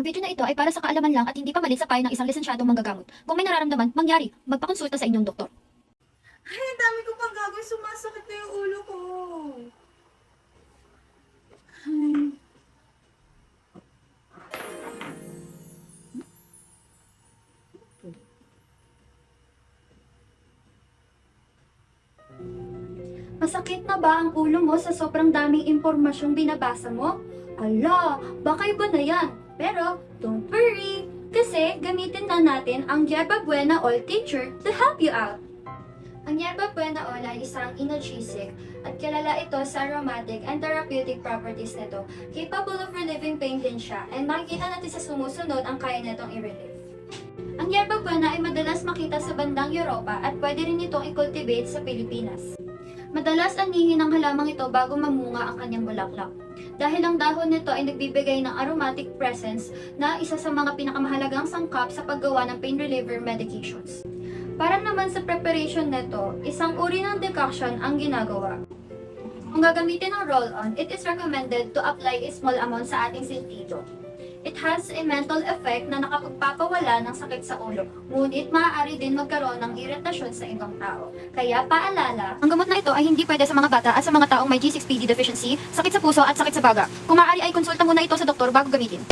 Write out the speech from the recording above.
Ang video na ito ay para sa kaalaman lang at hindi pamalit sa payo ng isang lisensyadong manggagamot. Kung may nararamdaman, mangyari, magpakonsulta sa inyong doktor. Ay, ang dami ko pang gagawin. Sumasakit na yung ulo ko. Ay. Masakit na ba ang ulo mo sa sobrang daming impormasyong binabasa mo? Ala, baka iba na yan. Pero, don't worry, kasi gamitin na natin ang Yerba Buena Oil Tincture to help you out. Ang Yerba Buena Oil ay isang analgesic at kilala ito sa aromatic and therapeutic properties nito. Capable of relieving pain din siya and makikita natin sa sumusunod ang kaya nitong i-relieve. Ang Yerba Buena ay madalas makita sa bandang Europa at pwede rin itong i-cultivate sa Pilipinas. Madalas anihin ang halamang ito bago mamunga ang kanyang bulaklak. Dahil ang dahon nito ay nagbibigay ng aromatic presence na isa sa mga pinakamahalagang sangkap sa paggawa ng pain reliever medications. Para naman sa preparation nito, isang uri ng decoction ang ginagawa. Kung gagamitin ng roll-on, it is recommended to apply a small amount sa ating sentido. It has a mental effect na nakapagpapawala ng sakit sa ulo, ngunit maaari din magkaroon ng iritasyon sa ibang tao. Kaya paalala, ang gamot na ito ay hindi pwede sa mga bata at sa mga taong may G6PD deficiency, sakit sa puso at sakit sa baga. Kung maaari ay konsulta muna ito sa doktor bago gamitin.